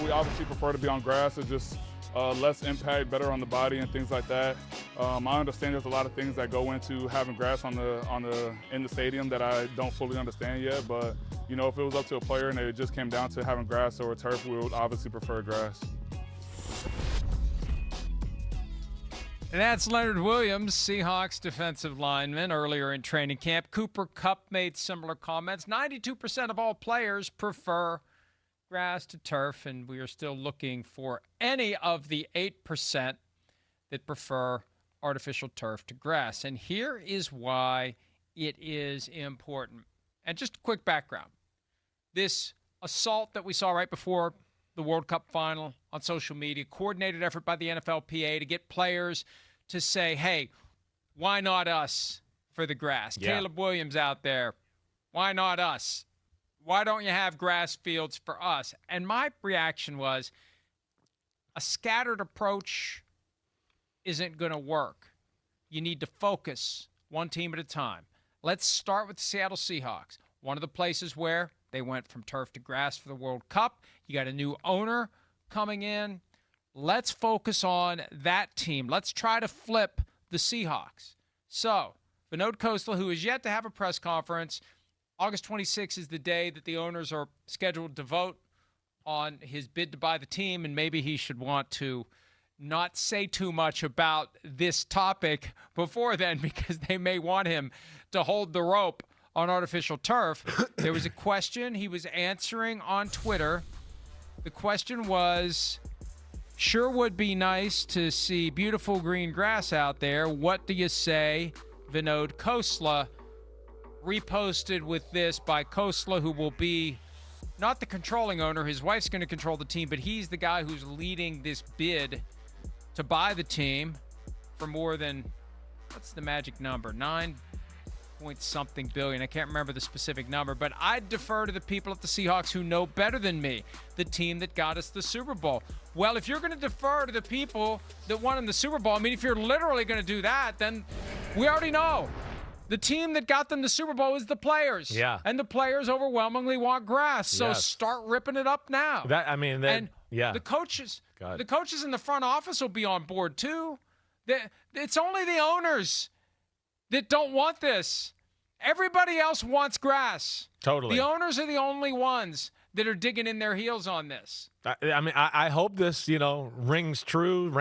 We obviously prefer to be on grass. It's just less impact, better on the body and things like that. I understand there's a lot of things that go into having grass in the stadium that I don't fully understand yet, but if it was up to a player and it just came down to having grass or turf, we would obviously prefer grass. And that's Leonard Williams, Seahawks defensive lineman, earlier in training camp. Cooper Kupp made similar comments. 92% of all players prefer grass to turf, and we are still looking for any of the 8% that prefer artificial turf to grass. And here is why it is important. And just a quick background. This assault that we saw right before the World Cup final on social media, coordinated effort by the NFLPA to get players to say, hey, why not us for the grass? Yeah. Caleb Williams out there, why not us? Why don't you have grass fields for us? And my reaction was, a scattered approach isn't going to work. You need to focus one team at a time. Let's start with the Seattle Seahawks, one of the places where they went from turf to grass for the World Cup. You got a new owner coming in. Let's focus on that team. Let's try to flip the Seahawks. So, Vinod Khosla, who is yet to have a press conference, August 26th is the day that the owners are scheduled to vote on his bid to buy the team, and maybe he should want to not say too much about this topic before then because they may want him to hold the rope on artificial turf. There was a question he was answering on Twitter. The question was, sure would be nice to see beautiful green grass out there. What do you say, Vinod Khosla? Reposted with this by Khosla, who will be not the controlling owner. His wife's going to control the team, but he's the guy who's leading this bid to buy the team for more than, what's the magic number? 9-point-something billion. I can't remember the specific number, but I'd defer to the people at the Seahawks who know better than me, the team that got us the Super Bowl. Well, if you're going to defer to the people that won in the Super Bowl, I mean, if you're literally going to do that, then we already know. The team that got them the Super Bowl is the players. Yeah. And the players overwhelmingly want grass. So Yes. start ripping it up now. The coaches, the coaches in the front office will be on board too. It's only the owners that don't want this. Everybody else wants grass. Totally. The owners are the only ones that are digging in their heels on this. I hope this, reigns true,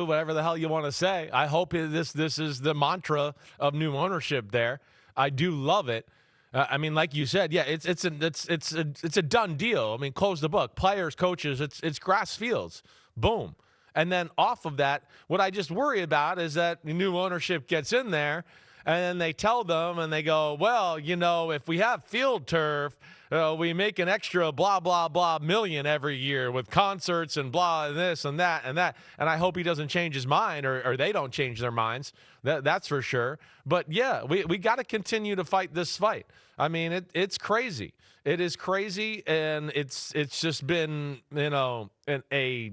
whatever the hell you want to say. I hope this is the mantra of new ownership there. I do love it. Like you said, yeah, it's a done deal. Close the book. Players, coaches, it's grass fields. Boom. And then off of that, what I just worry about is that new ownership gets in there and then they tell them and they go, well, if we have field turf, we make an extra blah, blah, blah million every year with concerts and blah, and this and that and that. And I hope he doesn't change his mind or they don't change their minds. That's for sure. But, yeah, we got to continue to fight this fight. It's crazy. It is crazy, and it's just been, a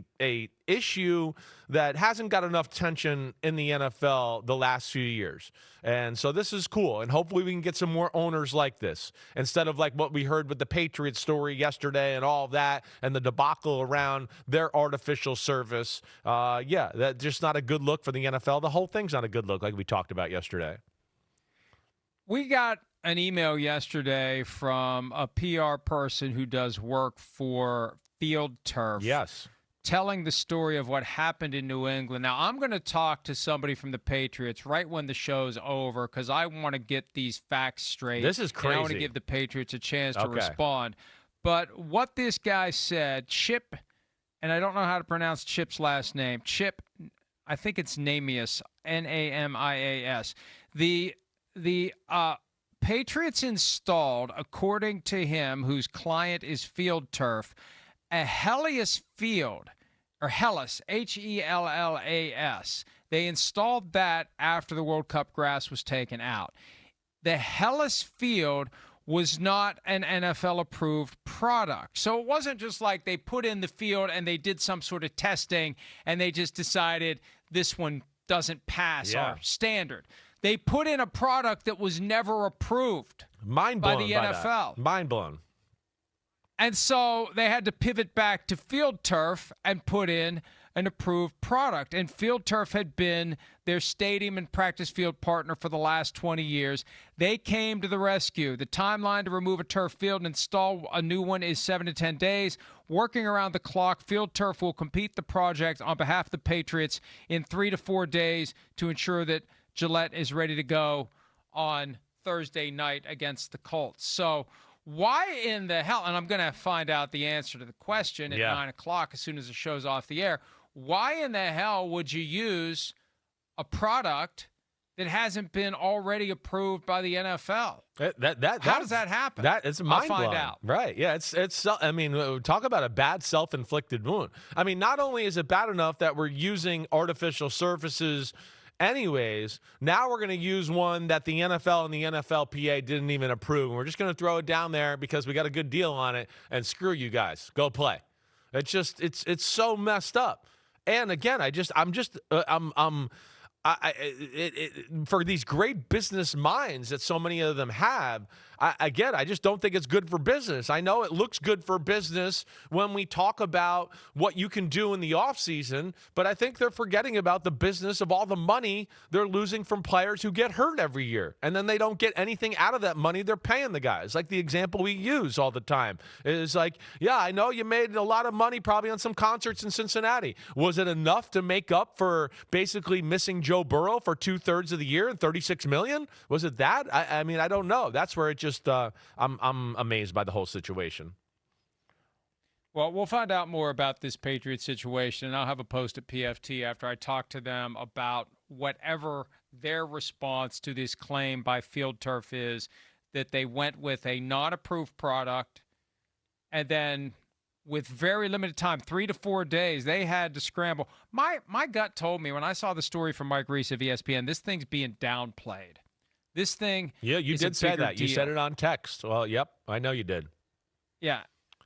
issue that hasn't got enough attention in the NFL the last few years. And so this is cool, and hopefully we can get some more owners like this instead of like what we heard with the Patriots story yesterday and all of that and the debacle around their artificial service. That's just not a good look for the NFL. The whole thing's not a good look like we talked about yesterday. We got an email yesterday from a PR person who does work for Field Turf. Yes. Telling the story of what happened in New England. Now, I'm going to talk to somebody from the Patriots right when the show's over because I want to get these facts straight. This is crazy. I want to give the Patriots a chance to respond. But what this guy said, Chip, and I don't know how to pronounce Chip's last name. Chip, I think it's Namias, Namias. The Patriots installed, according to him, whose client is Field Turf, a Hellas field, or Hellas, Hellas. They installed that after the World Cup grass was taken out. The Hellas field was not an NFL-approved product. So it wasn't just like they put in the field and they did some sort of testing and they just decided this one doesn't pass our standard. They put in a product that was never approved Mind blown by the NFL. Mind blown. And so they had to pivot back to field turf and put in an approved product. And field turf had been their stadium and practice field partner for the last 20 years. They came to the rescue. The timeline to remove a turf field and install a new one is 7 to 10 days. Working around the clock, field turf will complete the project on behalf of the Patriots in 3 to 4 days to ensure that Gillette is ready to go on Thursday night against the Colts. So why in the hell, and I'm going to find out the answer to the question at 9 o'clock as soon as the show's off the air, why in the hell would you use a product that hasn't been already approved by the NFL? How does that happen? That is mind blowing. I'll find out. Right? Yeah. It's. I mean, talk about a bad self-inflicted wound. I mean, not only is it bad enough that we're using artificial surfaces anyways, now we're going to use one that the NFL and the NFLPA didn't even approve. And we're just going to throw it down there because we got a good deal on it. And screw you guys, go play. It's just it's so messed up. And again, for these great business minds that so many of them have, I just don't think it's good for business. I know it looks good for business when we talk about what you can do in the offseason, but I think they're forgetting about the business of all the money they're losing from players who get hurt every year. And then they don't get anything out of that money they're paying the guys. Like the example we use all the time is like, yeah, I know you made a lot of money probably on some concerts in Cincinnati. Was it enough to make up for basically missing Joe Burrow for 2/3 of the year and $36 million? Was it that? I mean, I don't know. That's where it just I'm amazed by the whole situation. Well, we'll find out more about this Patriots situation, and I'll have a post at PFT after I talk to them about whatever their response to this claim by Field Turf is, that they went with a non-approved product, and then with very limited time, 3 to 4 days, they had to scramble. My gut told me when I saw the story from Mike Reese of ESPN, this thing's being downplayed. This thing, yeah, you did say that. You said it on text. Well, yep, I know you did. Yeah,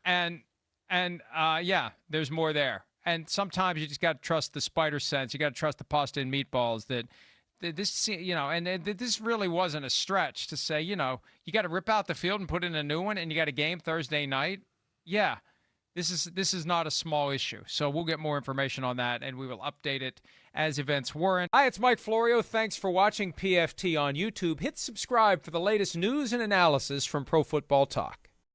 and yeah, there's more there. And sometimes you just got to trust the spider sense. You got to trust the pasta and meatballs. That this, and this really wasn't a stretch to say, you got to rip out the field and put in a new one, and you got a game Thursday night. Yeah. This is not a small issue. So we'll get more information on that, and we will update it as events warrant. Hi, it's Mike Florio. Thanks for watching PFT on YouTube. Hit subscribe for the latest news and analysis from Pro Football Talk.